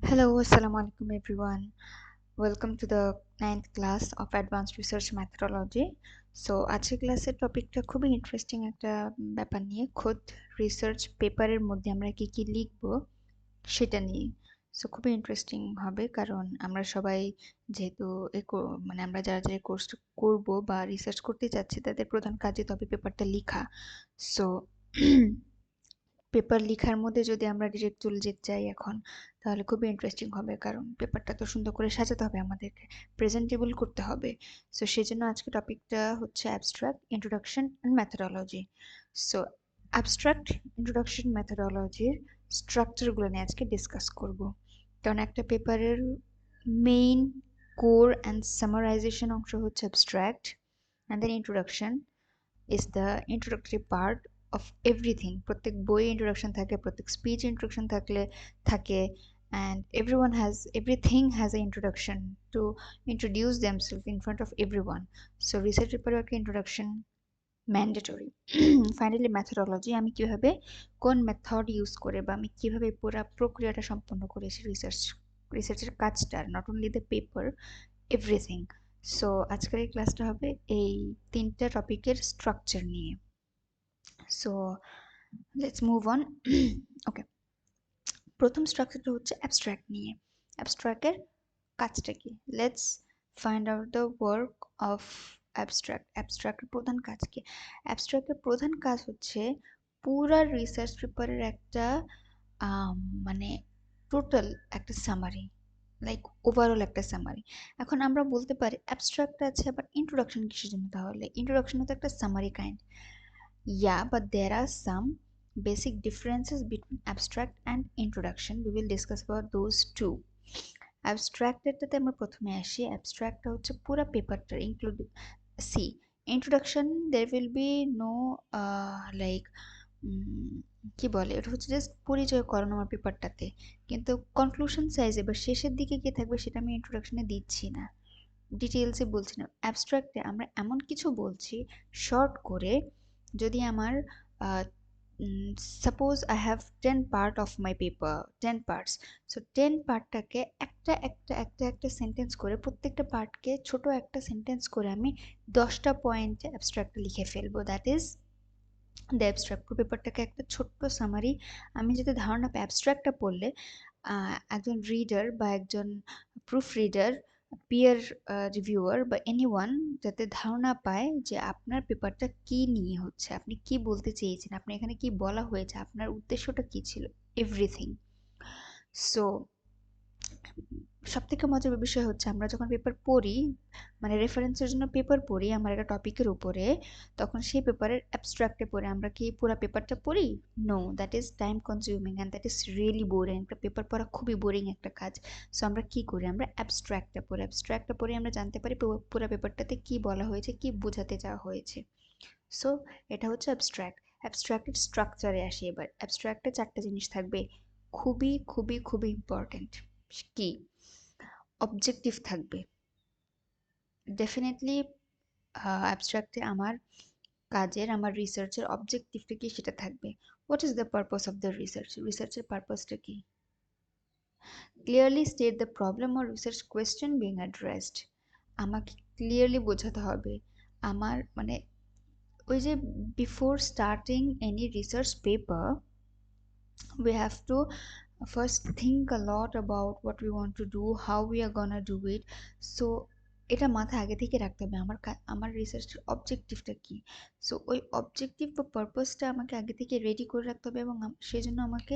Hello, Assalamu alaikum everyone. Welcome to the 9th class of Advanced Research Methodology. So আজকের ক্লাসের টপিকটা খুবই interesting একটা ব্যাপার নিয়ে খোদ রিসার্চ পেপারের মধ্যে আমরা কি কি লিখব সেটা নিয়ে। সো খুবই ইন্টারেস্টিং হবে কারণ আমরা সবাই যেহেতু মানে আমরা যারা যারা কোর্সটা করব বা রিসার্চ করতে যাচ্ছি তাদের প্রধান কাজই তবে পেপারটা লেখা। সো পেপার লিখার মধ্যে যদি আমরা ডিরেক্ট চলে যেতে চাই এখন তাহলে খুবই ইন্টারেস্টিং হবে কারণ পেপারটা তো সুন্দর করে সাজাতে হবে আমাদেরকে, প্রেজেন্টেবল করতে হবে। সো সেজন্য আজকে টপিকটা হচ্ছে abstract introduction and methodology. So abstract introduction মেথোডোলজির স্ট্রাকচারগুলো নিয়ে আজকে ডিসকাস করব, কারণ একটা পেপারের মেইন কোর অ্যান্ড সামারাইজেশন অংশ হচ্ছে abstract, and then introduction is the introductory part of everything. প্রত্যেক বই ইন্ট্রোডাকশন থাকে, প্রত্যেক স্পিচ ইন্ট্রোডাকশন থাকে, and everything has an introduction to introduce themselves in front of everyone. So research পেপারে একটা introduction mandatory. Finally methodology, আমি কিভাবে কোন মেথড ইউজ করে বা আমি কিভাবে পুরো প্রক্রিয়াটা সম্পন্ন করেছি রিসার্চের কাজটা, not only the paper, everything. So আজকের এই ক্লাসটা হবে এই তিনটা টপিকের স্ট্রাকচার নিয়ে। So let's move on. Okay, প্রথম স্ট্রাকচারটা হচ্ছে অ্যাবস্ট্রাক্ট নিয়ে। অ্যাবস্ট্রাক্টের কাজটা কি? Let's find out the work of abstract. অ্যাবস্ট্রাক্টের প্রধান কাজ কি? অ্যাবস্ট্রাক্টের প্রধান কাজ হচ্ছে পুরা রিসার্চ পেপারের একটা আম, মানে টোটাল একটা সামারি, লাইক ওভারঅল একটা সামারি। এখন আমরা বলতে পারি অ্যাবস্ট্রাক্ট আছে, আবার ইন্ট্রোডাকশন কিসের জন্য? তাহলে ইন্ট্রোডাকশন তো একটা summary kind. Yeah, but there are some basic differences between abstract and introduction. We will discuss about those two. অ্যাবস্ট্রাক্টেরটাতে আমরা প্রথমে আসি। অ্যাবস্ট্রাক্টটা হচ্ছে পুরো পেপারটা include. See, introduction there will be no like কি বলে, এটা হচ্ছে জাস্ট পরিচয় করানো আমার পেপারটাতে, কিন্তু কনক্লুশন সাইজে বা শেষের দিকে কি থাকবে সেটা আমি ইন্ট্রোডাকশনে দিচ্ছি না, ডিটেলসে বলছি না। অ্যাবস্ট্রাক্টে আমরা এমন কিছু বলছি শর্ট করে। যদি আমার suppose I have 10 part of my paper, 10 parts. So 10 পার্টটাকে একটা সেন্টেন্স করে, প্রত্যেকটা পার্টকে ছোট একটা সেন্টেন্স করে আমি 10টা পয়েন্টে অ্যাবস্ট্রাক্টে লিখে ফেলবো। That is the abstract. পেপারটাকে একটা ছোট্ট সামারি। আমি যদি ধারণা পাই অ্যাবস্ট্রাক্টটা পড়লে একজন রিডার বা একজন প্রুফ রিডার, পিয়ার রিভিউয়ার বা এনিওয়ান যাতে ধারণা পায় যে আপনার পেপারটা কি নিয়ে হচ্ছে, আপনি কি বলতে চেয়েছেন, আপনি এখানে কি বলা হয়েছে, আপনার উদ্দেশ্যটা কি ছিল, এভরিথিং। সো সবথেকে মজার বিষয় হচ্ছে আমরা যখন পেপার পড়ি, মানে রেফারেন্সের জন্য পেপার পড়ি আমার একটা টপিকের উপরে, তখন সেই পেপারের অ্যাবস্ট্রাক্টে পড়ে আমরা কি পুরো পেপারটা পড়ি? No, that is time consuming and that is really boring. একটা পেপার পড়া খুবই বোরিং একটা কাজ। সো আমরা কি করি? আমরা অ্যাবস্ট্রাক্টটা পড়ি। অ্যাবস্ট্রাক্টটা পড়ে আমরা জানতে পারি পুরো পেপারটাতে কি বলা হয়েছে, কি বোঝাতে চাওয়া হয়েছে। সো এটা হচ্ছে অ্যাবস্ট্রাক্ট। অ্যাবস্ট্রাক্টের স্ট্রাকচারে আসি এবার। অ্যাবস্ট্রাক্টে চারটা জিনিস থাকবে, খুবই খুবই খুবই ইম্পর্টেন্ট। কি? অবজেক্টিভ থাকবে ডেফিনেটলি। অ্যাবস্ট্রাক্টে আমার কাজের, আমার রিসার্চের অবজেক্টিভটা কি সেটা থাকবে। What is the purpose of the research? রিসার্চের পারপাসটা কি? Clearly state the problem or research question being addressed. আমাকে ক্লিয়ারলি বোঝাতে হবে আমার, মানে ওই যে before starting any research paper we have to first think a lot about what we want to do, how we are gonna do it. So এটা মাথায় আগে থেকে রাখতে হবে আমার রিসার্চের অবজেক্টিভটা কি। সো ওই অবজেক্টিভ বা পারপাসটা আমাকে আগে থেকে রেডি করে রাখতে হবে, এবং সেই জন্য আমাকে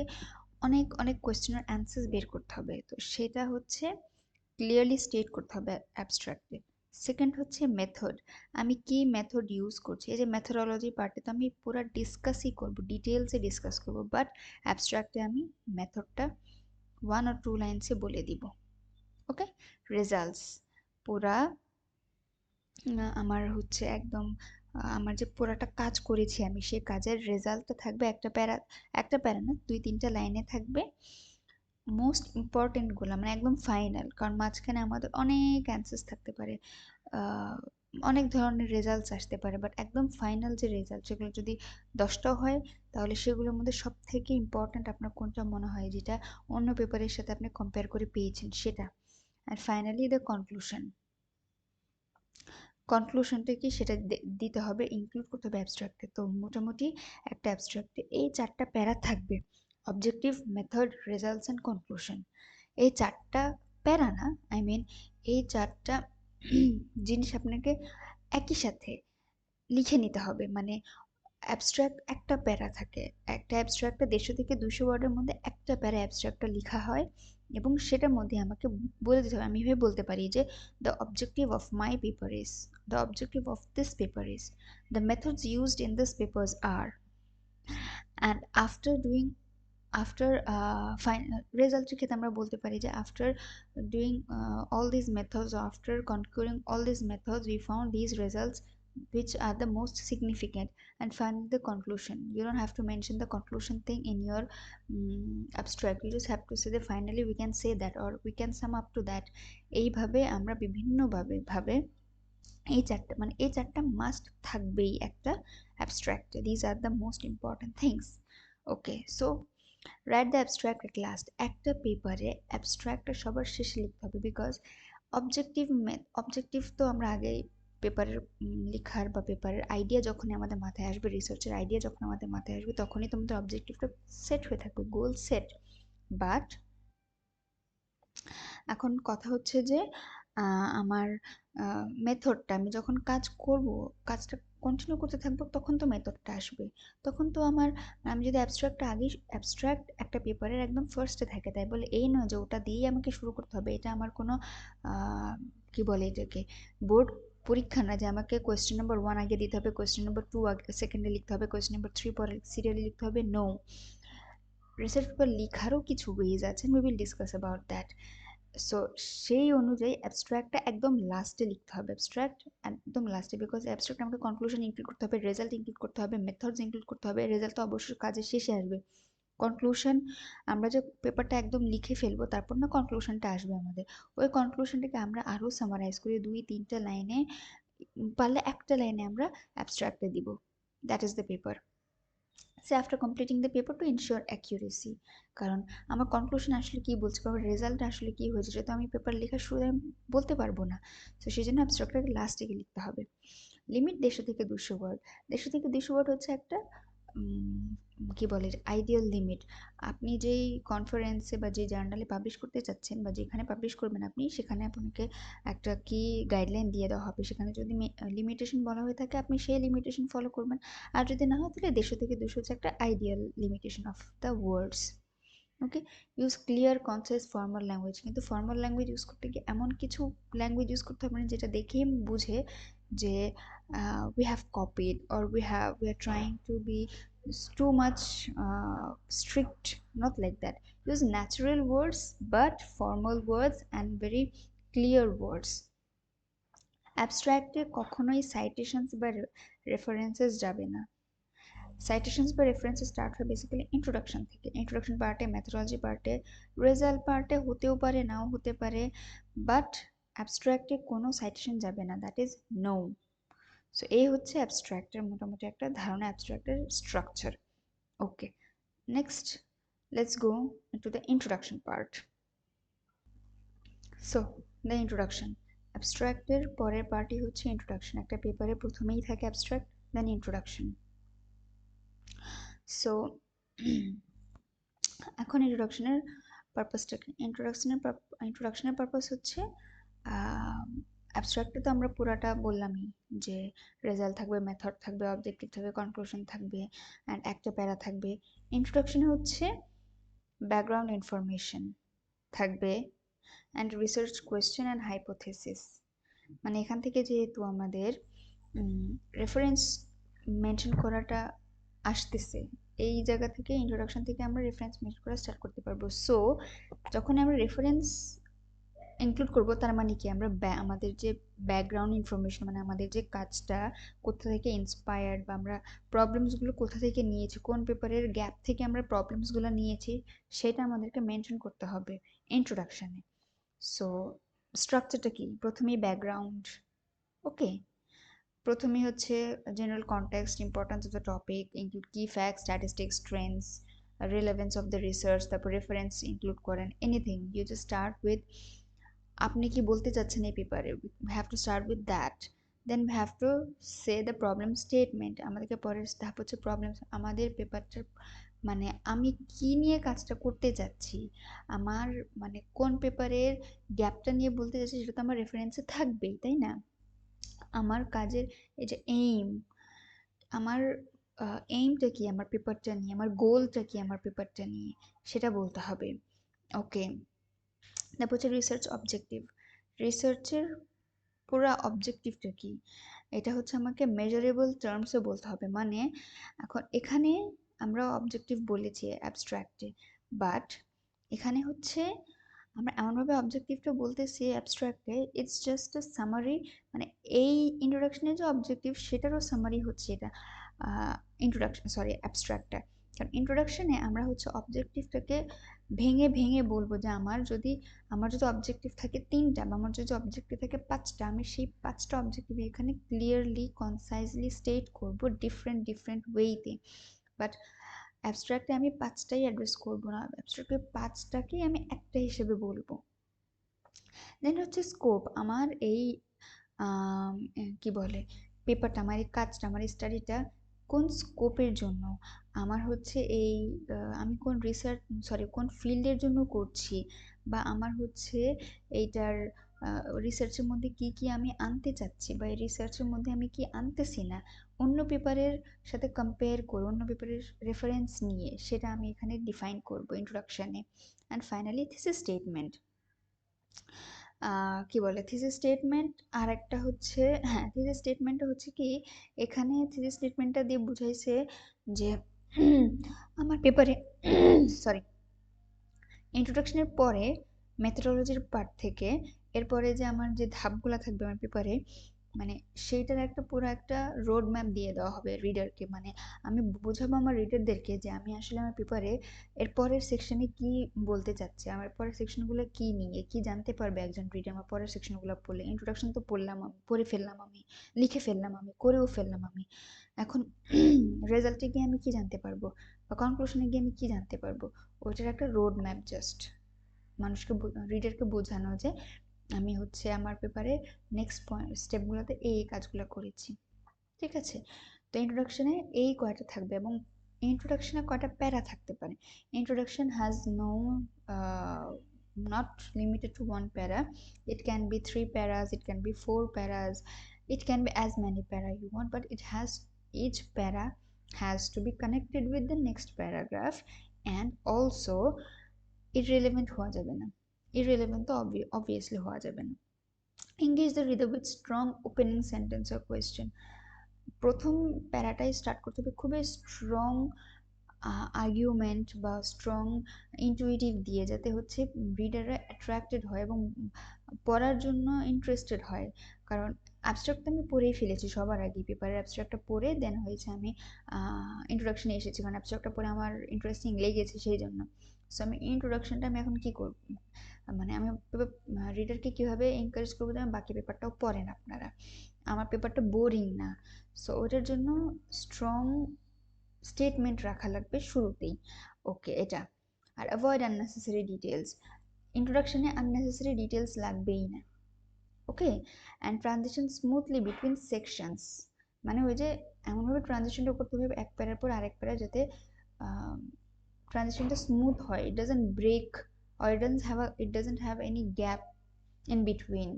অনেক অনেক কোয়েশ্চেনের অ্যান্সার বের করতে হবে। তো সেটা হচ্ছে ক্লিয়ারলি স্টেট করতে হবে অ্যাবস্ট্রাক্টে। সেকেন্ড হচ্ছে মেথড। আমি কি মেথড ইউজ করছি, এই যে মেথোডোলজি পার্টে তো আমি পুরো ডিসকাসই করবো, ডিটেলসে ডিসকাস করবো, বাট অ্যাবস্ট্রাক্টে আমি মেথডটা 1 or 2 লাইনসে বলে দিব। ওকে, রেজাল্টস পুরা আমার হচ্ছে একদম আমার যে পুরাটা কাজ করেছি আমি সেই কাজের রেজাল্টটা থাকবে একটা প্যারা না, 2-3টা লাইনে থাকবে। মোস্ট ইম্পর্টেন্টগুলো মানে একদম ফাইনাল, কারণ মাঝখানে আমাদের অনেক অ্যান্সার্স থাকতে পারে। অনেক ধরনের রেজাল্টস আসতে পারে, বাট একদম ফাইনাল যে রেজাল্ট সেগুলো যদি 10টা হয় তাহলে সেগুলোর মধ্যে সব থেকে ইম্পর্ট্যান্ট আপনার কোনটা মনে হয় যেটা অন্য পেপারের সাথে আপনি কম্পেয়ার করে পেয়েছেন সেটা। আর ফাইনালি দ্য কনক্লুশন। কনক্লুশনটা কি সেটা দিতে হবে, ইনক্লুড করতে হবে অ্যাবস্ট্রাক্টে। তো মোটামুটি একটা অ্যাবস্ট্রাক্টে এই 4টা প্যারা থাকবে: objective, method, results and conclusion. এই 4টা প্যারা না, আই মিন এই 4টা জিনিস আপনাকে একই সাথে লিখে নিতে হবে। মানে অ্যাবস্ট্রাক্ট একটা প্যারা থাকে, একটা অ্যাবস্ট্রাক্টে 150 থেকে 200 ওয়ার্ডের মধ্যে একটা প্যারা অ্যাবস্ট্রাক্টটা লেখা হয় এবং সেটার মধ্যে আমাকে বলে দিতে হবে। আমি এভাবে বলতে পারি যে the objective of my paper is, the objective of this paper is, the methods used in this papers are, and after doing after রেজাল্টের ক্ষেত্রে আমরা বলতে পারি যে after doing all these methods, or after concurring all these methods, we found these results which are the most significant, and finally the conclusion. You don't have to mention the conclusion thing in your abstract, you just have to say that finally we can say that, or we can sum up to that. এইভাবে আমরা বিভিন্নভাবে এই 4টা মানে এই 4টা must থাকবেই একটা অ্যাবস্ট্রাক্টে। These are the most important things. Okay, so write the abstract at last. একটা পেপারে অ্যাবস্ট্রাক্টটা সবার শেষে লিখতে হবে, বিকজ অবজেক্টিভ তো আমরা আগেই পেপারের লেখার বা পেপারের আইডিয়া যখনই আমাদের মাথায় আসবে, রিসার্চের আইডিয়া যখন আমাদের মাথায় আসবে তখনই তোমাদের অবজেক্টিভটা সেট হয়ে থাকবে, গোল সেট। বাট এখন কথা হচ্ছে যে আমার মেথডটা, আমি যখন কাজ করব, কাজটা কন্টিনিউ করতে থাকবো, তখন তো মেথডটা আসবে। তখন তো আমি যদি অ্যাবস্ট্রাক্টটা আগেই, অ্যাবস্ট্রাক্ট একটা পেপারের একদম ফার্স্টে থাকে, তাই বলে এই নয় যে ওটা দিয়েই আমাকে শুরু করতে হবে। এটা আমার কোনো কি বলে এটাকে, বোর্ড পরীক্ষা না যে আমাকে কোয়েশ্চেন নাম্বার 1 আগে দিতে হবে, কোয়েশ্চেন নাম্বার 2 আগে সেকেন্ডে লিখতে হবে, কোয়েশ্চেন নাম্বার 3 পরে সিরিয়ালি লিখতে হবে। নো, রিসার্চ পেপার লিখারও কিছু ওয়েজ আছে, we will discuss about that. So সেই অনুযায়ী অ্যাবস্ট্রাক্টটা একদম লাস্টে লিখতে হবে, অ্যাবস্ট্রাক্ট একদম লাস্টে, বিকজ অ্যাবস্ট্রাক্ট আমাকে কনক্লুশন ইনক্লুড করতে হবে, রেজাল্ট ইনক্লুড করতে হবে, মেথডস ইনক্লুড করতে হবে। রেজাল্ট তো অবশ্যই কাজের শেষে আসবে। কনক্লুশন আমরা যে পেপারটা একদম লিখে ফেলবো তারপর না কনক্লুশনটা আসবে আমাদের, ওই কনক্লুশনটাকে আমরা আরও সামারাইজ করে 2-3টা লাইনে, পারলে একটা লাইনে আমরা অ্যাবস্ট্রাক্টে দিব। That is the paper. Say after completing the paper to ensure accuracy, কারণ আমার কনক্লুশন আসলে কী বলছে বা রেজাল্ট আসলে কী হয়েছে সেটা তো আমি পেপার লেখার শুরুতে আমি বলতে পারবো না। তো সেই জন্য অ্যাবস্ট্রাক্টটাকে লাস্টে গিয়ে লিখতে হবে। লিমিট 150 থেকে 200 ওয়ার্ড। 150 থেকে 200 ওয়ার্ড হচ্ছে একটা কি বলে আইডিয়াল লিমিট। আপনি যেই কনফারেন্সে বা যে জার্নালে পাবলিশ করতে চাচ্ছেন বা যেখানে পাবলিশ করবেন আপনি, সেখানে আপনাকে একটা কি গাইডলাইন দিয়ে দেওয়া হবে, সেখানে যদি লিমিটেশন বলা হয়ে থাকে আপনি সেই লিমিটেশন ফলো করবেন। আর যদি না হয় তাহলে 150 থেকে 200 হচ্ছে একটা ideal limitation of the words. Okay, use clear concise formal language. কিন্তু ফর্মাল ল্যাঙ্গুয়েজ ইউজ করতে গিয়ে এমন কিছু ল্যাঙ্গুয়েজ ইউজ করতে হবে না যেটা দেখেই বুঝে যে we have copied, or we are trying to be too much strict. Not like that. Use natural words but formal words and very clear words. অ্যাবস্ট্রাক্টে কখনোই সাইটেশনস বা রেফারেন্সেস যাবে না। সাইটেশনস বা রেফারেন্সেস স্টার্ট হয় বেসিক্যালি ইন্ট্রোডাকশন থেকে। Introduction পার্টে, methodology পার্টে, result পার্টে হতেও পারে নাও হতে পারে, বাট অ্যাবস্ট্রাক্টে কোনো সাইটেশন যাবে না, দ্যাট ইজ নো। সো এই হচ্ছে অ্যাবস্ট্রাক্টের মোটামুটি একটা ধারণা, অ্যাবস্ট্রাক্টের structure. Okay, next let's go into the introduction part. So the introduction, অ্যাবস্ট্রাক্টের পরের পার্টই হচ্ছে ইন্ট্রোডাকশন। একটা পেপারে প্রথমেই থাকে অ্যাবস্ট্রাক্ট, দেন ইন্ট্রোডাকশন। সো এখন ইন্ট্রোডাকশনের পারপাসটা কি? ইন্ট্রোডাকশনের পারপাস হচ্ছে অ্যাবস্ট্রাক্টে তো আমরা পুরাটা বললামই যে রেজাল্ট থাকবে, মেথড থাকবে, অবজেক্টিভ থাকবে, কনক্লুশন থাকবে, অ্যান্ড একটা প্যারা থাকবে। ইন্ট্রোডাকশনে হচ্ছে ব্যাকগ্রাউন্ড ইনফরমেশন থাকবে, and research question and hypothesis. মানে এখান থেকে যেহেতু আমাদের রেফারেন্স মেনশন করাটা আসতেছে, এই জায়গা থেকে ইন্ট্রোডাকশন থেকে আমরা রেফারেন্স মেনশন করা স্টার্ট করতে পারবো। সো যখন আমরা রেফারেন্স ইনক্লুড করব তার মানে কি, আমরা আমাদের যে ব্যাকগ্রাউন্ড ইনফরমেশন, মানে আমাদের যে কাজটা কোথা থেকে ইন্সপায়ার্ড, বা আমরা প্রবলেমসগুলো কোথা থেকে নিয়েছি, কোন পেপারের গ্যাপ থেকে আমরা প্রবলেমসগুলো নিয়েছি, সেটা আমাদেরকে মেনশন করতে হবে ইন্ট্রোডাকশানে। সো স্ট্রাকচারটা কি, প্রথমেই ব্যাকগ্রাউন্ড, ওকে, প্রথমেই হচ্ছে general context, importance of the topic, include key fact, statistics, trends, relevance of the research, তারপর রেফারেন্স ইনক্লুড করেন, anything you just start with আপনি কি বলতে চাচ্ছেন এই পেপারে, we have to start with that. Then we have to say the problem statement. আমাদেরকে পরের ধাপ হচ্ছে প্রবলেম, আমাদের পেপারটার মানে আমি কি নিয়ে কাজটা করতে চাচ্ছি, আমার মানে কোন পেপারের গ্যাপটা নিয়ে বলতে চাচ্ছি, সেটা তো আমার রেফারেন্সে থাকবেই, তাই না? আমার কাজের এই যে এইম, আমার এইমটা কি আমার পেপারটা নিয়ে, আমার গোলটা কি আমার পেপারটা নিয়ে, সেটা বলতে হবে। ওকে, তারপর হচ্ছে রিসার্চ অবজেক্টিভ। রিসার্চের পুরো অবজেক্টিভটা কি, এটা হচ্ছে আমাকে মেজারেবল টার্মসে বলতে হবে। মানে এখন এখানে আমরা অবজেক্টিভ বলেছি অ্যাবস্ট্রাক্টে, বাট এখানে হচ্ছে আমরা এমনভাবে অবজেক্টিভটা বলতেছি অ্যাবস্ট্রাক্টে, ইটস জাস্ট আ সামারি। মানে এই ইন্ট্রোডাকশনের যে অবজেক্টিভ সেটারও সামারি হচ্ছে এটা ইন্ট্রোডাকশন, সরি অ্যাবস্ট্রাক্টটা। কারণ ইন্ট্রোডাকশনে আমরা হচ্ছে অবজেক্টিভটাকে ভেঙে ভেঙে বলবো যে আমার যদি অবজেক্টিভ থাকে 3টা বা আমার যদি অবজেক্টিভ থাকে 5টা, আমি সেই 5টা অবজেক্টিভ এখানে ক্লিয়ারলি কনসাইজলি স্টেট করব ডিফারেন্ট ডিফারেন্ট ওয়েতে। বাট অ্যাবস্ট্রাক্টে আমি 5টাই অ্যাড্রেস করব না, অ্যাবস্ট্রাক্টে 5টাকেই আমি একটা হিসেবে বলবো। দেন হচ্ছে স্কোপ, আমার এই কি বলে পেপারটা, আমার এই কাজটা, আমার এই স্টাডিটা কোন স্কোপের জন্য, আমার হচ্ছে এই আমি কোন রিসার্চ, সরি কোন ফিল্ডের জন্য করছি, বা আমার হচ্ছে এইটার রিসার্চের মধ্যে কি কি আমি আনতে চাচ্ছি, বা এই রিসার্চের মধ্যে আমি কি আনতেছি না, অন্য পেপারের সাথে কম্পেয়ার করে, অন্য পেপারের রেফারেন্স নিয়ে, সেটা আমি এখানে ডিফাইন করব ইন্ট্রোডাকশনে। And finally thesis statement. কি বলে থিসিস স্টেটমেন্ট, আর একটা হচ্ছে, হ্যাঁ থিসিস স্টেটমেন্টটা হচ্ছে কি, এখানে থিসিস স্টেটমেন্টটা দিয়ে বুঝাইছে যে আমার পেপারে সরি ইন্ট্রোডাকশনের পরে মেথোডোলজির পার্ট থেকে এরপরে যে আমার যে ধাপগুলো থাকবে আমার পেপারে, মানে সেইটার একটা পুরো একটা রোড ম্যাপ দিয়ে দেওয়া হবে রিডারকে। মানে আমি বোঝাবো আমার রিডারদেরকে যে আমি আসলে আমার পেপারে এর পরের সেকশনে কি বলতে চাচ্ছি, আমার পরের সেকশনগুলো কি নিয়ে কি জানতে পারবে একজন রিডার আমার পরের সেকশনগুলো পড়লে। ইন্ট্রোডাকশন তো পড়লাম, আমি পড়ে ফেললাম, আমি লিখে ফেললাম, আমি করেও ফেললাম, আমি এখন রেজাল্টে গিয়ে আমি কি জানতে পারবো, বা কনক্লুশনে গিয়ে আমি কি জানতে পারবো, ওইটার একটা রোড ম্যাপ জাস্ট মানুষকে, রিডারকে বোঝানো যে আমি হচ্ছে আমার পেপারে নেক্সট পয়েন্ট স্টেপগুলোতে এই কাজগুলো করেছি। ঠিক আছে, তো ইন্ট্রোডাকশনে এই কয়টা থাকবে, এবং ইন্ট্রোডাকশনে কয়টা প্যারা থাকতে পারে। Introduction has no not limited to one para, it can be 3 paras, it can be 4 paras, it can be as many para you want, but it has, each para has to be connected with the next paragraph, and also irrelevant হওয়া যাবে না, irrelevant তো obviously হওয়া যাবে না। engage the reader with strong opening sentence or question, প্রথম প্যারাটাই start করতে হবে খুবই স্ট্রং আর্গুমেন্ট বা স্ট্রং ইন্টুইটিভ দিয়ে, যাতে হচ্ছে রিডাররা অ্যাট্রাক্টেড হয় এবং পড়ার জন্য ইন্টারেস্টেড হয়। কারণ অ্যাবস্ট্রাক্ট আমি পড়েই ফেলেছি সবার আগে, পেপারের অ্যাবস্ট্রাক্টটা পড়ে দেন হয়েছে আমি ইন্ট্রোডাকশনে এসেছি, কারণ অ্যাবস্ট্রাক্টটা পড়ে আমার ইন্টারেস্টিং লেগেছে সেই জন্য। সো আমি ইন্ট্রোডাকশনটা আমি এখন কি করব, মানে আমি রিডারকে কীভাবে এনকারেজ করবো যে বাকি পেপারটাও পড়েন আপনারা, আমার পেপারটা বোরিং না। সো ওটার জন্য স্ট্রং স্টেটমেন্ট রাখা লাগবে শুরুতেই। ওকে, এটা। আর অ্যাভয়েড আননেসেসারি ডিটেলস, ইন্ট্রোডাকশনে আননেসেসারি ডিটেলস লাগবেই না। Okay, and transition smoothly between sections, মানে ওই যে এমনভাবে ট্রানজিশনটা করতে হবে এক প্যারার পর আরেক প্যারা, যাতে ট্রানজিশনটা স্মুথ হয়, it doesn't break or it doesn't have any gap in between.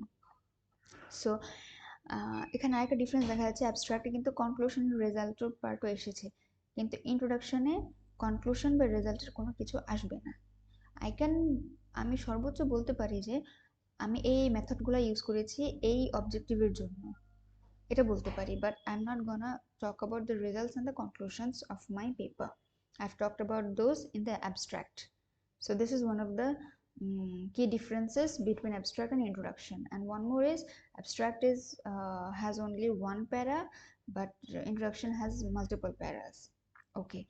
So এখানে আরেকটা ডিফারেন্স দেখা যাচ্ছে, অ্যাবস্ট্রাক্টে কিন্তু কনক্লুশন রেজাল্টের পার্টও এসেছে, কিন্তু ইন্ট্রোডাকশনে কনক্লুশন বা রেজাল্টের কোনো কিছু আসবে না। আমি সর্বোচ্চ বলতে পারি যে আমি এই মেথডগুলো ইউজ করেছি এই অবজেক্টিভের জন্য, এটা বলতে পারি, but I am not gonna talk about the results and the conclusions of my paper, I have talked about those in the abstract. So this is one of the key differences between abstract and introduction. And one more is abstract has only one para, but introduction has multiple paras. Okay,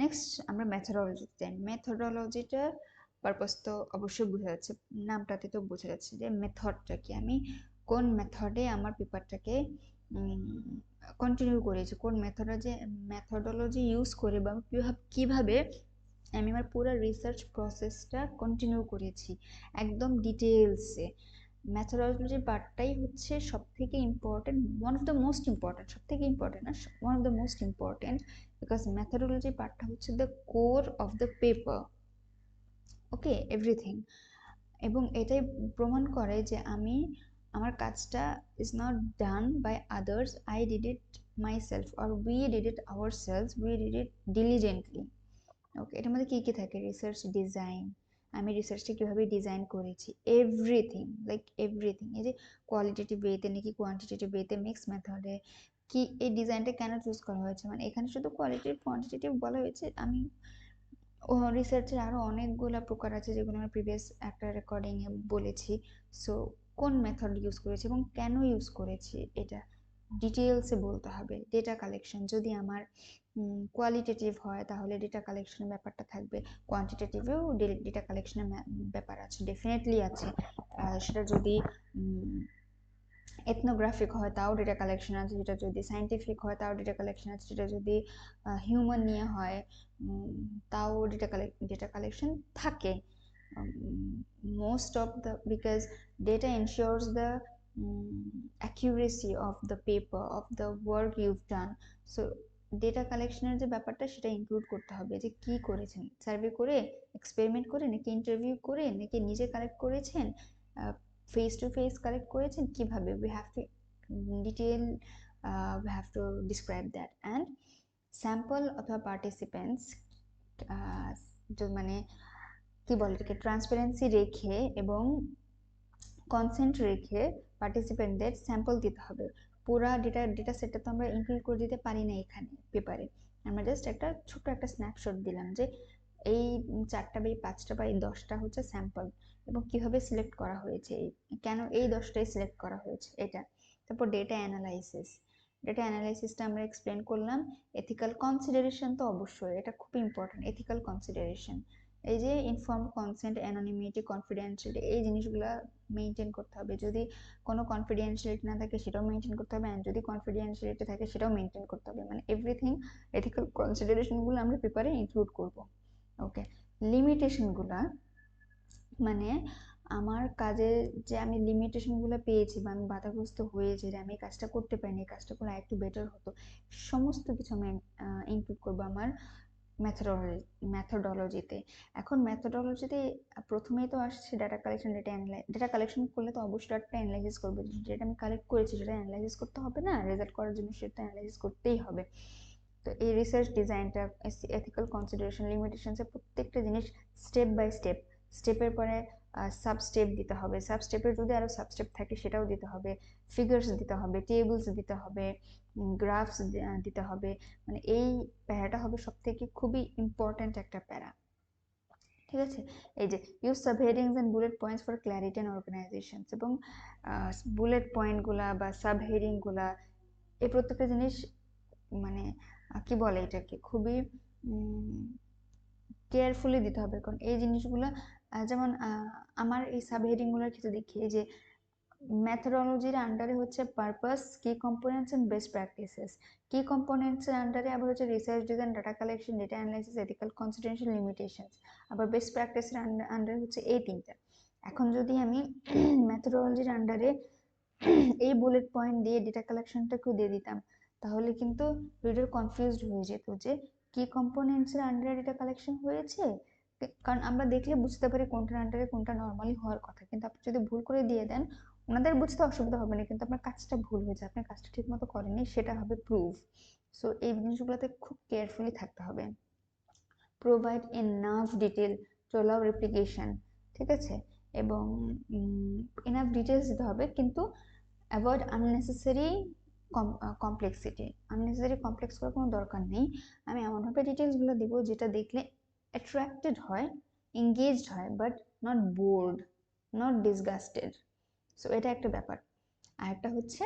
next আমরা methodology দেন। methodologyটা purpose তো অবশ্যই বোঝা যাচ্ছে, নামটাতে তো বোঝা যাচ্ছে যে মেথডটা কি, আমি কোন মেথডে আমার পেপারটাকে কন্টিনিউ করেছি, কোন মেথডোলজি ইউজ করে বা কিভাবে আমি আমার পুরো রিসার্চ প্রসেসটা কন্টিনিউ করেছি একদম ডিটেলসে। ম্যাথোডোলজি পার্টটাই হচ্ছে সব থেকে important, one of the most important, সব থেকে ইম্পর্টেন্ট না, one of the most important, because methodology পার্টটা হচ্ছে the core of the paper. Okay, everything. এবং এটাই প্রমাণ করে যে আমার কাজটা is not done by others, I did it myself or we did it ourselves, we did it diligently. Okay, এটার মধ্যে কী কী থাকে? রিসার্চ ডিজাইন, আমি রিসার্চটা কীভাবে ডিজাইন করেছি, এভরিথিং, লাইক এভরিথিং। এই যে কোয়ালিটেটিভ ওয়েতে নাকি কোয়ান্টিটেটিভ ওয়েতে, মিক্স মেথডে কি এই ডিজাইনটা কেন চুজ করা হয়েছে, মানে এখানে শুধু কোয়ালিটেটিভ কোয়ান্টিটেটিভ বলা হয়েছে। আমি রিসার্চের আরও অনেকগুলো প্রকার আছে যেগুলো আমি প্রিভিয়াস একটা রেকর্ডিংয়ে বলেছি। সো কোন মেথড ইউজ করেছি এবং কেন ইউজ করেছি এটা ডিটেলসে বলতে হবে। ডেটা কালেকশন যদি আমার কোয়ালিটেটিভ হয় তাহলে ডেটা কালেকশনের ব্যাপারটা থাকবে, কোয়ান্টিটেটিভেও ডেটা কালেকশনের ব্যাপার আছে, ডেফিনেটলি আছে। সেটা যদি এথনোগ্রাফিক হয় তাও ডেটা কালেকশন আছে, যেটা যদি সায়েন্টিফিক হয় তাও ডেটা কালেকশন আছে, যেটা যদি হিউম্যান নিয়ে হয় তাও ডেটা কালেকশন থাকে। Most of the, because data ensures the accuracy of the paper, of the work you've done. So data কালেকশনের যে ব্যাপারটা সেটা ইনক্লুড করতে হবে, যে কি করেছেন, সার্ভে করে, এক্সপেরিমেন্ট করে, নাকি ইন্টারভিউ করে, নাকি নিজে কালেক্ট করেছেন, ফেস টু ফেস কালেক্ট করেছেন, কিভাবে, we have to detail, we have to describe that. And sample অথবা পার্টিসিপেন্টস, মানে কি বলে এটাকে, ট্রান্সপারেন্সি রেখে এবং কনসেন্ট রেখে পার্টিসিপেন্টদের স্যাম্পল দিতে হবে। পুরা ডেটা সেটটা তো আমরা ইনক্লুড করে দিতে পারি না এখানে পেপারে, আমরা জাস্ট একটা ছোট্ট একটা স্ন্যাপশট দিলাম যে এই 4টা বা এই 5টা বা এই 10টা হচ্ছে স্যাম্পল, এবং কিভাবে সিলেক্ট করা হয়েছে, কেন এই 10টাই সিলেক্ট করা হয়েছে এটা। তারপর ডেটা অ্যানালাইসিসটা আমরা এক্সপ্লেন করলাম। এথিক্যাল কনসিডারেশন তো অবশ্যই, এটা খুব ইম্পর্টেন্ট, এথিক্যাল কনসিডারেশন। এই যে ইনফর্ম কনসেন্ট, অ্যানোনিমিটি, কনফিডেন্সিয়ালিটি, এই জিনিসগুলো মেনটেন করতে হবে। যদি কোনো কনফিডেন্সিয়ালিটি না থাকে সেটাও মেনটেন করতে হবে, অ্যান্ড যদি কনফিডেন্সিয়ালিটি থাকে সেটাও মেনটেন করতে হবে। মানে এভরিথিং এথিক্যাল কনসিডারেশনগুলো আমরা পেপারে ইনক্লুড করব। ওকে, লিমিটেশনগুলো, মানে আমার কাজে যে আমি লিমিটেশনগুলো পেয়েছি বা আমি বাধাগ্রস্ত হয়েছি, যে আমি এই কাজটা করতে পারিনি, এই কাজটা করলে আরেকটু বেটার হতো, সমস্ত কিছু আমি ইনক্লুড করবো আমার ম্যাথোডোলজিতে। এখন ম্যাথোডোলজিতে প্রথমেই তো আসছে ডাটা কালেকশন, ডেটা কালেকশন করলে তো অবশ্যই ডাটা অ্যানালাইসিস করবো, যেটা আমি কালেক্ট করেছি সেটা অ্যানালাইসিস করতে হবে না, রেজাল্ট করার জন্য সেটা অ্যানালাইসিস করতেই হবে। তো এই রিসার্চ ডিজাইনটা, এথিক্যাল কনসিডারেশন, লিমিটেশনসের প্রত্যেকটা জিনিস স্টেপ বাই স্টেপ, স্টেপের পরে সাব স্টেপ দিতে হবে, সাব স্টেপের যদি আরও সাব স্টেপ থাকে সেটাও দিতে হবে, ফিগার্স দিতে হবে, টেবলস দিতে হবে, গ্রাফস দিতে হবে। মানে এই প্যারাটা হবে সব থেকে খুবই ইম্পর্ট্যান্ট একটা প্যারা, ঠিক আছে। এই যে use subheadings and bullet points for clarity and organisations, এবং বুলেট পয়েন্টগুলা বা সাবহেডিংগুলা, এই প্রত্যেকটা জিনিস মানে কি বলে এটাকে, খুবই কেয়ারফুলি দিতে হবে, কারণ এই জিনিসগুলো যেমন আমার এই সাবহেডিংগুলোর ক্ষেত্রে দেখি যে ম্যাথোডোলজির আন্ডারে হচ্ছে পারপাস, কি কম্পোনেন্টস এন্ড বেস্ট প্র্যাকটিসেস, কি কম্পোনেন্টসের আন্ডারে আবার হচ্ছে research design, data collection, data analysis, ethical consideration, limitations, আবার বেস্ট প্র্যাকটিসের আন্ডারে হচ্ছে এই 3টা। এখন যদি আমি ম্যাথোডোলজির আন্ডারে এই বুলেট পয়েন্ট দিয়ে ডেটা কালেকশনটাকেও দিয়ে দিতাম, তাহলে কিন্তু রিডার কনফিউজড হয়ে যেত যে কি কম্পোনেন্টসের আন্ডারে ডেটা কালেকশন হয়েছে, কারণ আমরা দেখলে বুঝতে পারি কোনটার আন্ডারে কোনটা নর্মালি হওয়ার কথা, কিন্তু আপনি যদি ভুল করে দিয়ে দেন ওনাদের বুঝতে অসুবিধা হবে না, কিন্তু আপনার কাজটা ভুল হয়েছে, আপনি কাজটা ঠিক মতো করেননি, সেটা হবে প্রুফ। সো এই জিনিসগুলোতে খুব কেয়ারফুলি থাকতে হবে। Provide enough detail to allow replication, ঠিক আছে, এবং এনাফ ডিটেলস দিতে হবে, কিন্তু avoid unnecessary complexity, unnecessary complex করার কোনো দরকার নেই। আমি এমনভাবে ডিটেলসগুলো দিব যেটা দেখলে অ্যাট্রাক্টেড হয়, এঙ্গেজড হয়, but not board, not disgusted. So এটা একটা ব্যাপার। আর একটা হচ্ছে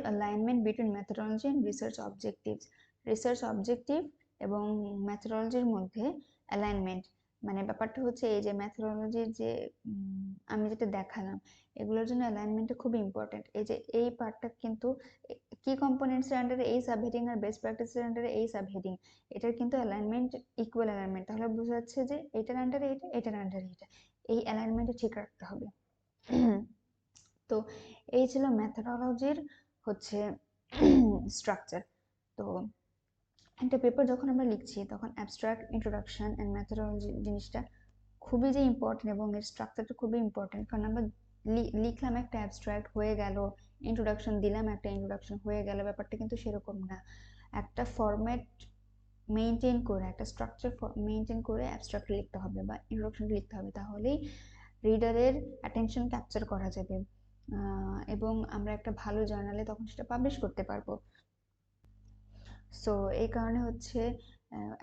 alignment between methodology and research objectives, research objective এবং মেথোডোলজির মধ্যে অ্যালাইনমেন্ট, মানে ব্যাপারটা হচ্ছে এই যে ম্যাথোডোলজির যে আমি যেটা দেখালাম, এগুলোর জন্য অ্যালাইনমেন্টটা খুবই ইম্পর্টেন্ট। এই যে এই পার্টটা কিন্তু কি কম্পোনেন্টসের আন্ডারে এই সাবহেডিং আর বেস্ট প্র্যাকটিসের আন্ডারে এই সাবহেডিং, এটার কিন্তু অ্যালাইনমেন্ট ইকুয়াল অ্যালাইনমেন্ট। তাহলে বোঝা যাচ্ছে যে এটার আন্ডারে এটা, এটার আন্ডারে এটা, এই অ্যালাইনমেন্টটা ঠিক রাখতে হবে। তো এই ছিল ম্যাথোডোলজির হচ্ছে স্ট্রাকচার। তো একটা পেপার যখন আমরা লিখছি তখন অ্যাবস্ট্রাক্ট, ইন্ট্রোডাকশন অ্যান্ড ম্যাথোডোলজি জিনিসটা খুবই যে ইম্পর্টেন্ট, এবং এর স্ট্রাকচারটা খুবই ইম্পর্টেন্ট। কারণ আমরা লিখলাম একটা অ্যাবস্ট্রাক্ট হয়ে গেল, ইন্ট্রোডাকশন দিলাম একটা ইন্ট্রোডাকশন হয়ে গেল, ব্যাপারটা কিন্তু সেরকম না। একটা ফরম্যাট মেনটেন করে, একটা স্ট্রাকচার মেনটেন করে অ্যাবস্ট্রাক্ট লিখতে হবে বা ইন্ট্রোডাকশন লিখতে হবে, তাহলেই রিডারের অ্যাটেনশন ক্যাপচার করা যাবে এবং আমরা একটা ভালো জার্নালে তখন সেটা পাবলিশ করতে পারবো। সো এই কারণে হচ্ছে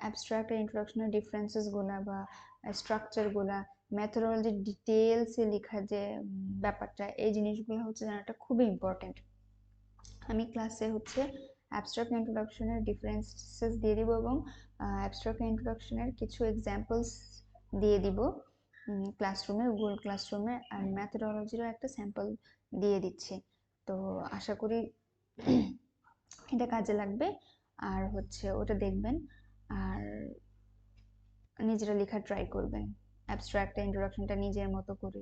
অ্যাবস্ট্রাক্ট আর ইন্ট্রোডাকশনের ডিফারেন্সেসগুলা বা স্ট্রাকচারগুলা, ম্যাথোডোলজির ডিটেলসে লেখা যে ব্যাপারটা, এই জিনিসগুলো হচ্ছে জানাটা খুবই ইম্পর্টেন্ট। আমি ক্লাসে হচ্ছে অ্যাবস্ট্রাক্ট ইন্ট্রোডাকশনের ডিফারেন্সেস দিয়ে দিব এবং অ্যাবস্ট্রাক্ট ইন্ট্রোডাকশনের কিছু এক্সাম্পলস দিয়ে দিব ক্লাসরুমে, গুগল ক্লাসরুমে, আর ম্যাথোডোলজিরও একটা স্যাম্পল দিয়ে দিচ্ছি। তো আশা করি এটা কাজে লাগবে, আর হচ্ছে ওটা দেখবেন আর নিজেরা লেখার ট্রাই করবেন, অ্যাবস্ট্রাক্ট ইন্ট্রোডাকশনটা নিজের মতো করে।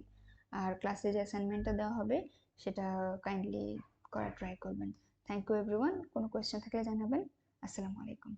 আর ক্লাসে যে অ্যাসাইনমেন্টটা দেওয়া হবে সেটা কাইন্ডলি করার ট্রাই করবেন। Thank you everyone. কোনো কোয়েশ্চেন থাকলে জানাবেন। আসসালামু আলাইকুম।